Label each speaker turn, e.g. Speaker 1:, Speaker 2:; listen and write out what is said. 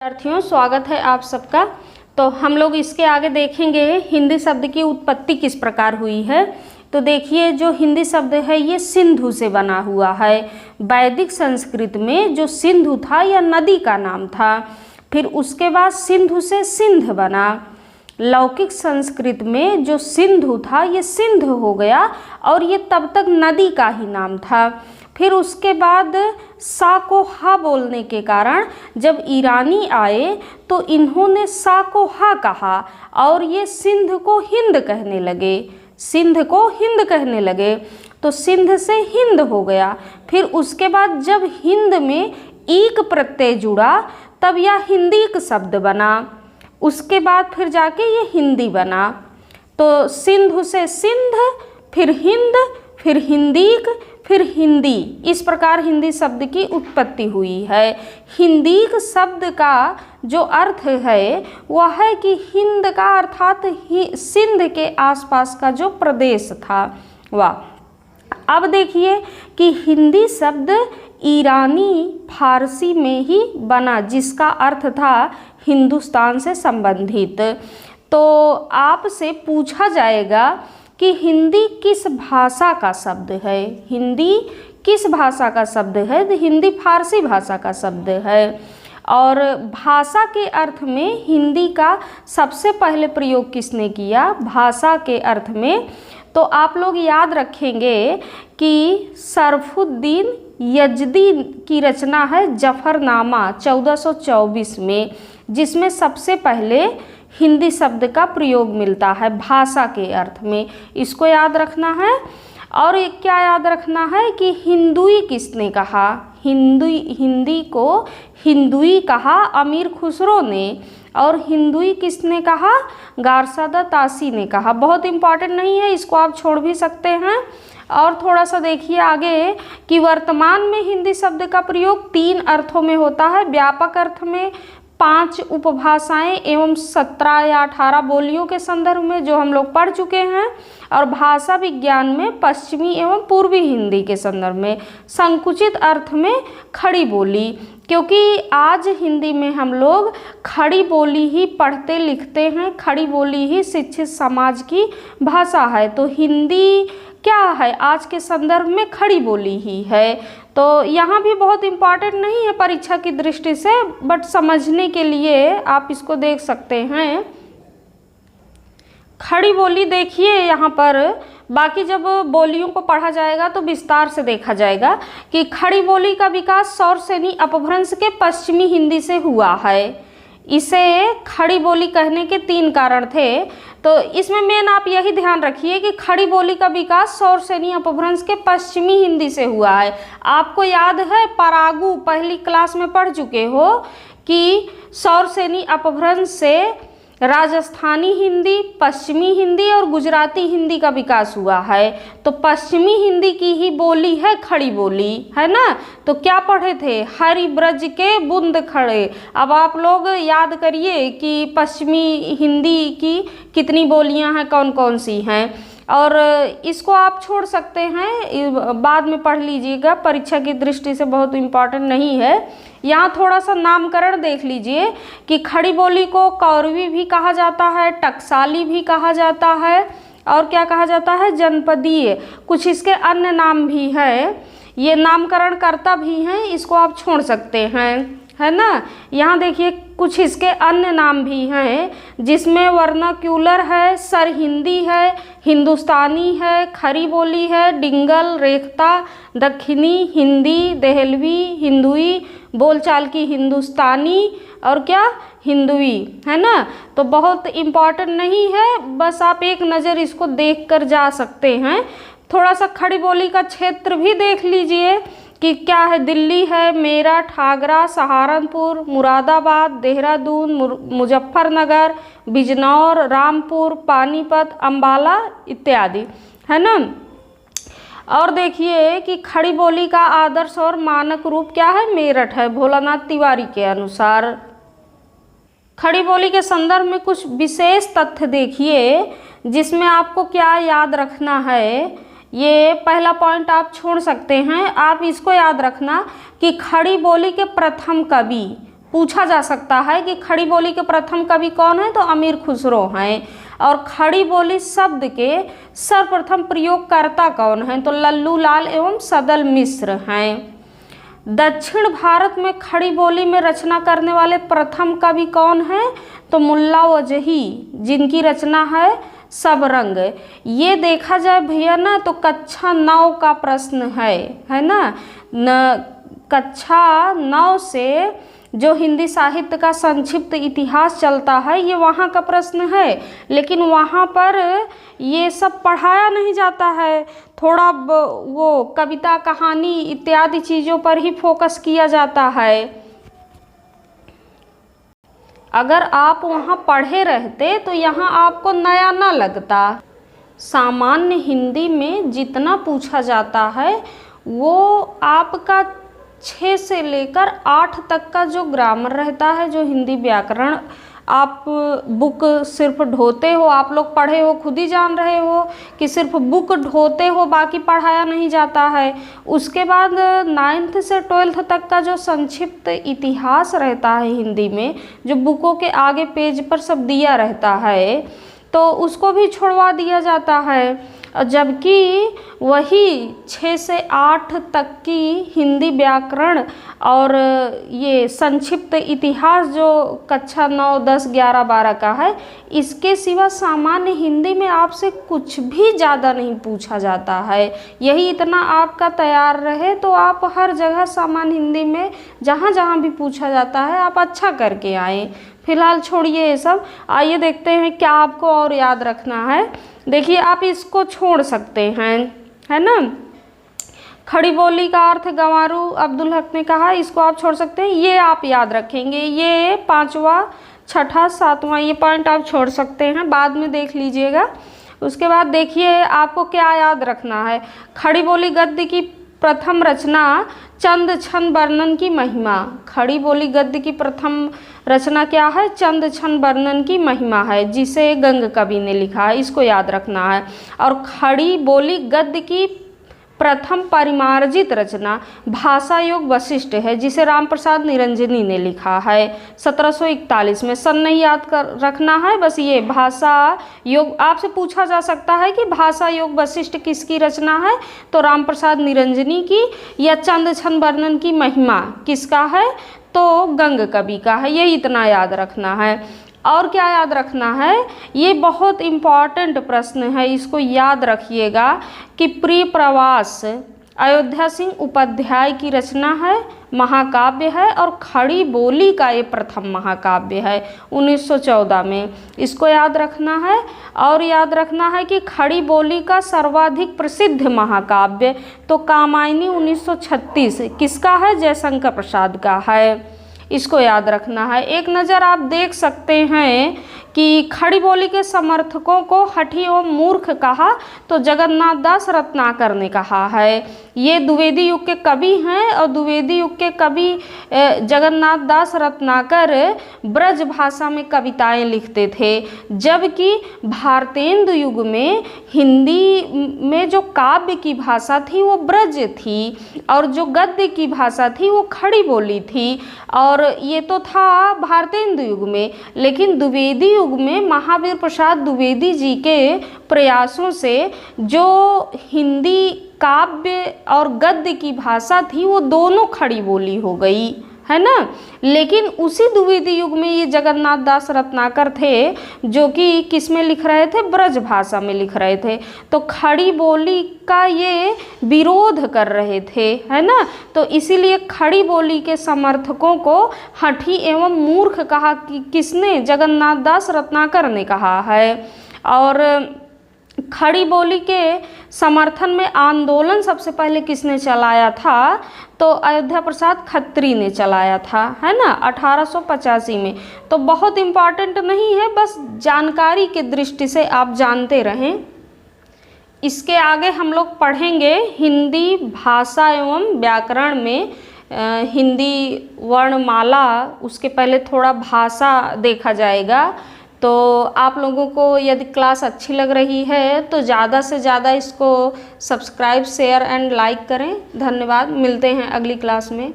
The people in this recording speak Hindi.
Speaker 1: विद्यार्थियों, स्वागत है आप सबका। तो हम लोग इसके आगे देखेंगे हिंदी शब्द की उत्पत्ति किस प्रकार हुई है। तो देखिए, जो हिंदी शब्द है ये सिंधु से बना हुआ है। वैदिक संस्कृत में जो सिंधु था यह नदी का नाम था। फिर उसके बाद सिंधु से सिंध बना। लौकिक संस्कृत में जो सिंधु था ये सिंध हो गया और ये तब तक नदी का ही नाम था। फिर उसके बाद सा को हा बोलने के कारण जब ईरानी आए तो इन्होंने सा को हा कहा और ये सिंध को हिंद कहने लगे। सिंध को हिंद कहने लगे तो सिंध से हिंद हो गया। फिर उसके बाद जब हिंद में ईक प्रत्यय जुड़ा तब यह हिंदीक शब्द बना। उसके बाद फिर जाके ये हिंदी बना। तो सिंधु से सिंध, फिर हिंद, फिर हिंदीक, फिर हिंदी, इस प्रकार हिंदी शब्द की उत्पत्ति हुई है। हिंदीक शब्द का जो अर्थ है वह है कि हिंद का अर्थात सिंध के आसपास का जो प्रदेश था वह। अब देखिए कि हिंदी शब्द ईरानी फारसी में ही बना जिसका अर्थ था हिंदुस्तान से संबंधित। तो आपसे पूछा जाएगा कि हिंदी किस भाषा का शब्द है। हिंदी किस भाषा का शब्द है? तो हिंदी फारसी भाषा का शब्द है। और भाषा के अर्थ में हिंदी का सबसे पहले प्रयोग किसने किया? भाषा के अर्थ में तो आप लोग याद रखेंगे कि सरफुद्दीन यजदी की रचना है जफरनामा 1424 में, जिसमें सबसे पहले हिंदी शब्द का प्रयोग मिलता है भाषा के अर्थ में। इसको याद रखना है। और एक क्या याद रखना है कि हिंदुई किसने कहा? हिंदी को हिंदुई कहा अमीर खुसरो ने। और हिंदुई किसने कहा? गारसादा तासी ने कहा। बहुत इंपॉर्टेंट नहीं है, इसको आप छोड़ भी सकते हैं। और थोड़ा सा देखिए आगे कि वर्तमान में हिंदी शब्द का प्रयोग 3 अर्थों में होता है। व्यापक अर्थ में 5 उपभाषाएं एवं 17 या 18 बोलियों के संदर्भ में जो हम लोग पढ़ चुके हैं। और भाषा विज्ञान में पश्चिमी एवं पूर्वी हिंदी के संदर्भ में। संकुचित अर्थ में खड़ी बोली, क्योंकि आज हिंदी में हम लोग खड़ी बोली ही पढ़ते लिखते हैं। खड़ी बोली ही शिक्षित समाज की भाषा है। तो हिंदी क्या है आज के संदर्भ में? खड़ी बोली ही है। तो यहाँ भी बहुत इम्पॉर्टेंट नहीं है परीक्षा की दृष्टि से, बट समझने के लिए आप इसको देख सकते हैं। खड़ी बोली देखिए यहाँ पर, बाकी जब बोलियों को पढ़ा जाएगा तो विस्तार से देखा जाएगा कि खड़ी बोली का विकास सौरसेनी अपभ्रंश के पश्चिमी हिंदी से हुआ है। इसे खड़ी बोली कहने के 3 कारण थे। तो इसमें मेन आप यही ध्यान रखिए कि खड़ी बोली का विकास सौरसेनी अपभ्रंश के पश्चिमी हिंदी से हुआ है। आपको याद है परागु पहली क्लास में पढ़ चुके हो कि सौरसेनी अपभ्रंश से राजस्थानी हिंदी, पश्चिमी हिंदी और गुजराती हिंदी का विकास हुआ है। तो पश्चिमी हिंदी की ही बोली है खड़ी बोली, है ना। तो क्या पढ़े थे? हरि ब्रज के बूंद खड़े। अब आप लोग याद करिए कि पश्चिमी हिंदी की कितनी बोलियां हैं, कौन कौन सी हैं। और इसको आप छोड़ सकते हैं, बाद में पढ़ लीजिएगा, परीक्षा की दृष्टि से बहुत इम्पॉर्टेंट नहीं है। यहाँ थोड़ा सा नामकरण देख लीजिए कि खड़ी बोली को कौरवी भी कहा जाता है, टकसाली भी कहा जाता है, और क्या कहा जाता है? जनपदीय। कुछ इसके अन्य नाम भी हैं, ये नामकरण करता भी हैं, इसको आप छोड़ सकते हैं, है ना। यहाँ देखिए कुछ इसके अन्य नाम भी हैं, जिसमें वर्नाक्यूलर है, सर हिंदी है, हिंदुस्तानी है, खरी बोली है, डिंगल, रेखता, दक्षिणी हिंदी, देहलवी, हिंदुई, बोलचाल की हिंदुस्तानी, और क्या? हिंदुई, है ना। तो बहुत इम्पॉर्टेंट नहीं है, बस आप एक नज़र इसको देख कर जा सकते हैं। थोड़ा सा खड़ी बोली का क्षेत्र भी देख लीजिए कि क्या है। दिल्ली है, मेरठ, आगरा, सहारनपुर, मुरादाबाद, देहरादून, मुजफ्फरनगर, बिजनौर, रामपुर, पानीपत, अम्बाला इत्यादि, है ना। और देखिए कि खड़ी बोली का आदर्श और मानक रूप क्या है? मेरठ है, भोलानाथ तिवारी के अनुसार। खड़ी बोली के संदर्भ में कुछ विशेष तथ्य देखिए जिसमें आपको क्या याद रखना है। ये पहला पॉइंट आप छोड़ सकते हैं, आप इसको याद रखना कि खड़ी बोली के प्रथम कवि पूछा जा सकता है कि खड़ी बोली के प्रथम कवि कौन है, तो अमीर खुसरो हैं। और खड़ी बोली शब्द के सर्वप्रथम प्रयोगकर्ता कौन हैं, तो लल्लू लाल एवं सदल मिश्र हैं। दक्षिण भारत में खड़ी बोली में रचना करने वाले प्रथम कवि कौन है, तो मुल्ला वजही, जिनकी रचना है सबरंग। ये देखा जाए भैया ना तो कक्षा 9 का प्रश्न है ना, कक्षा 9 से जो हिंदी साहित्य का संक्षिप्त इतिहास चलता है ये वहाँ का प्रश्न है, लेकिन वहाँ पर ये सब पढ़ाया नहीं जाता है, थोड़ा वो कविता कहानी इत्यादि चीज़ों पर ही फोकस किया जाता है। अगर आप वहाँ पढ़े रहते तो यहाँ आपको नया ना लगता। सामान्य हिंदी में जितना पूछा जाता है वो आपका 6 से लेकर 8 तक का जो ग्रामर रहता है, जो हिंदी व्याकरण आप बुक सिर्फ ढोते हो, आप लोग पढ़े हो खुद ही जान रहे हो कि सिर्फ बुक ढोते हो, बाकी पढ़ाया नहीं जाता है। उसके बाद 9th से 12th तक का जो संक्षिप्त इतिहास रहता है हिंदी में, जो बुकों के आगे पेज पर सब दिया रहता है, तो उसको भी छुड़वा दिया जाता है। जबकि वही 6 से 8 तक की हिंदी व्याकरण और ये संक्षिप्त इतिहास जो कक्षा 9, 10, 11, 12 का है, इसके सिवा सामान्य हिंदी में आपसे कुछ भी ज़्यादा नहीं पूछा जाता है। यही इतना आपका तैयार रहे तो आप हर जगह सामान्य हिंदी में जहाँ जहाँ भी पूछा जाता है आप अच्छा करके आएँ। फिलहाल छोड़िए ये सब, आइए देखते हैं क्या आपको और याद रखना है। देखिए आप इसको छोड़ सकते हैं, है ना। खड़ी बोली का अर्थ गंवारू अब्दुल हक ने कहा, इसको आप छोड़ सकते हैं, ये आप याद रखेंगे। ये 5वां, 6ठा, 7वां ये पॉइंट आप छोड़ सकते हैं, बाद में देख लीजिएगा। उसके बाद देखिए आपको क्या याद रखना है। खड़ी बोली गद्य की प्रथम रचना चंद छंद वर्णन की महिमा। खड़ी बोली गद्य की प्रथम रचना क्या है, चंद छंद वर्णन की महिमा है, जिसे गंग कवि ने लिखा है, इसको याद रखना है। और खड़ी बोली गद्य की प्रथम परिमार्जित रचना भाषा योग वशिष्ठ है, जिसे राम प्रसाद निरंजनी ने लिखा है 1741 में। सन नहीं याद कर रखना है, बस ये भाषा योग। आपसे पूछा जा सकता है कि भाषा योग वशिष्ठ किसकी रचना है, तो राम प्रसाद निरंजनी की। या चंद छंद वर्णन की महिमा किसका है, तो गंग कवि का है। ये इतना याद रखना है। और क्या याद रखना है, ये बहुत इम्पॉर्टेंट प्रश्न है, इसको याद रखिएगा कि प्रिय प्रवास अयोध्या सिंह उपाध्याय की रचना है, महाकाव्य है, और खड़ी बोली का ये प्रथम महाकाव्य है 1914 में, इसको याद रखना है। और याद रखना है कि खड़ी बोली का सर्वाधिक प्रसिद्ध महाकाव्य तो कामायनी 1936 किसका है, जयशंकर प्रसाद का है, इसको याद रखना है। एक नज़र आप देख सकते हैं कि खड़ी बोली के समर्थकों को हठी एवं मूर्ख कहा तो जगन्नाथ दास रत्नाकर ने कहा है। ये द्विवेदी युग के कवि हैं और द्विवेदी युग के कवि जगन्नाथ दास रत्नाकर ब्रज भाषा में कविताएं लिखते थे, जबकि भारतेंदु युग में हिंदी में जो काव्य की भाषा थी वो ब्रज थी और जो गद्य की भाषा थी वो खड़ी बोली थी। और ये तो था भारतेंदु युग में, लेकिन द्विवेदी युग में महावीर प्रसाद द्विवेदी जी के प्रयासों से जो हिंदी काव्य और गद्य की भाषा थी वो दोनों खड़ी बोली हो गई, है ना। लेकिन उसी द्विवेदी युग में ये जगन्नाथ दास रत्नाकर थे जो कि किस में लिख रहे थे, ब्रज भाषा में लिख रहे थे, तो खड़ी बोली का ये विरोध कर रहे थे, है ना। तो इसीलिए खड़ी बोली के समर्थकों को हठी एवं मूर्ख कहा कि किसने, जगन्नाथ दास रत्नाकर ने कहा है। और खड़ी बोली के समर्थन में आंदोलन सबसे पहले किसने चलाया था, तो अयोध्या प्रसाद खत्री ने चलाया था, है ना, 1885 में। तो बहुत इम्पॉर्टेंट नहीं है, बस जानकारी के दृष्टि से आप जानते रहें। इसके आगे हम लोग पढ़ेंगे हिंदी भाषा एवं व्याकरण में हिंदी वर्णमाला, उसके पहले थोड़ा भाषा देखा जाएगा। तो आप लोगों को यदि क्लास अच्छी लग रही है तो ज़्यादा से ज़्यादा इसको सब्सक्राइब, शेयर एंड लाइक करें। धन्यवाद, मिलते हैं अगली क्लास में।